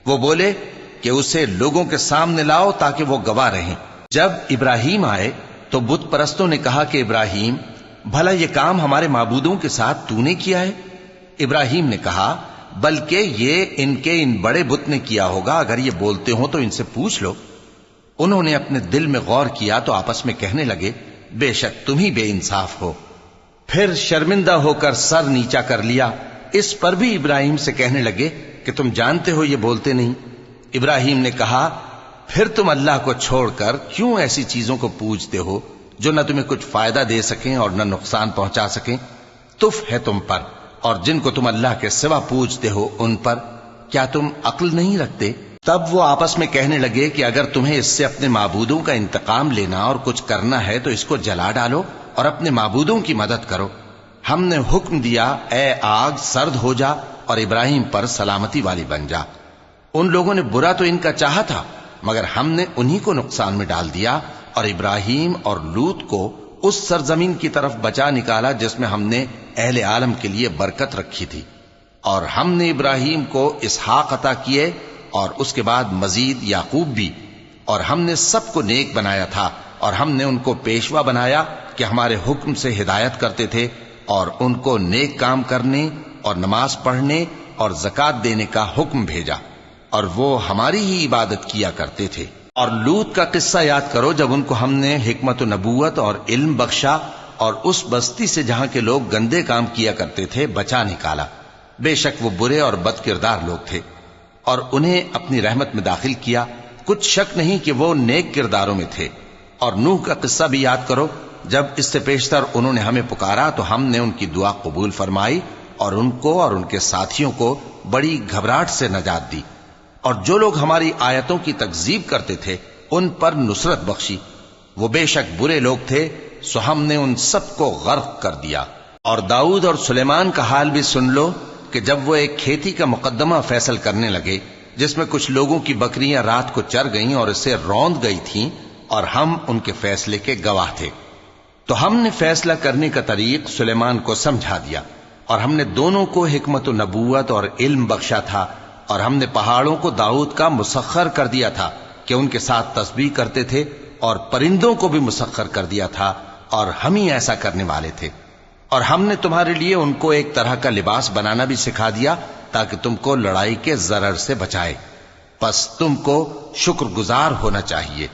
وہ بولے کہ اسے لوگوں کے سامنے لاؤ تاکہ وہ گواہ رہیں۔ جب ابراہیم آئے تو بت پرستوں نے کہا کہ ابراہیم، بھلا یہ کام ہمارے معبودوں کے ساتھ تو نے کیا ہے؟ ابراہیم نے کہا، بلکہ یہ ان بڑے بت نے کیا ہوگا، اگر یہ بولتے ہوں تو ان سے پوچھ لو۔ انہوں نے اپنے دل میں غور کیا تو آپس میں کہنے لگے، بے شک تم ہی بے انصاف ہو۔ پھر شرمندہ ہو کر سر نیچا کر لیا۔ اس پر بھی ابراہیم سے کہنے لگے کہ تم جانتے ہو یہ بولتے نہیں۔ ابراہیم نے کہا، پھر تم اللہ کو چھوڑ کر کیوں ایسی چیزوں کو پوجتے ہو جو نہ تمہیں کچھ فائدہ دے سکیں اور نہ نقصان پہنچا سکیں؟ تف ہے تم پر اور جن کو تم اللہ کے سوا پوجتے ہو ان پر، کیا تم عقل نہیں رکھتے؟ تب وہ آپس میں کہنے لگے کہ اگر تمہیں اس سے اپنے معبودوں کا انتقام لینا اور کچھ کرنا ہے تو اس کو جلا ڈالو اور اپنے معبودوں کی مدد کرو۔ ہم نے حکم دیا، اے آگ سرد ہو جا اور ابراہیم پر سلامتی والی بن جا۔ ان لوگوں نے برا تو ان کا چاہا تھا، مگر ہم نے انہی کو نقصان میں ڈال دیا اور ابراہیم اور لوط کو اس سرزمین کی طرف بچا نکالا جس میں ہم نے اہل عالم کے لیے برکت رکھی تھی۔ اور ہم نے ابراہیم کو اسحاق عطا کیے اور اس کے بعد مزید یعقوب بھی، اور ہم نے سب کو نیک بنایا تھا اور ہم نے ان کو پیشوا بنایا کہ ہمارے حکم سے ہدایت کرتے تھے، اور ان کو نیک کام کرنے اور نماز پڑھنے اور زکوٰۃ دینے کا حکم بھیجا، اور وہ ہماری ہی عبادت کیا کرتے تھے۔ اور لوط کا قصہ یاد کرو جب ان کو ہم نے حکمت و نبوت اور علم بخشا اور اس بستی سے جہاں کے لوگ گندے کام کیا کرتے تھے بچا نکالا۔ بے شک وہ برے اور بد کردار لوگ تھے، اور انہیں اپنی رحمت میں داخل کیا، کچھ شک نہیں کہ وہ نیک کرداروں میں تھے۔ اور نوح کا قصہ بھی یاد کرو، جب اس سے پیشتر انہوں نے ہمیں پکارا تو ہم نے ان کی دعا قبول فرمائی اور ان کو اور ان کے ساتھیوں کو بڑی گھبراہٹ سے نجات دی، اور جو لوگ ہماری آیتوں کی تکذیب کرتے تھے ان پر نصرت بخشی۔ وہ بے شک برے لوگ تھے، سو ہم نے ان سب کو غرق کر دیا۔ اور داؤد اور سلیمان کا حال بھی سن لو کہ جب وہ ایک کھیتی کا مقدمہ فیصل کرنے لگے جس میں کچھ لوگوں کی بکریاں رات کو چر گئیں اور اسے روند گئی تھیں، اور ہم ان کے فیصلے کے گواہ تھے، تو ہم نے فیصلہ کرنے کا طریق سلیمان کو سمجھا دیا، اور ہم نے دونوں کو حکمت و نبوت اور علم بخشا تھا، اور ہم نے پہاڑوں کو داؤد کا مسخر کر دیا تھا کہ ان کے ساتھ تسبیح کرتے تھے، اور پرندوں کو بھی مسخر کر دیا تھا، اور ہم ہی ایسا کرنے والے تھے۔ اور ہم نے تمہارے لیے ان کو ایک طرح کا لباس بنانا بھی سکھا دیا تاکہ تم کو لڑائی کے ضرر سے بچائے، پس تم کو شکر گزار ہونا چاہیے۔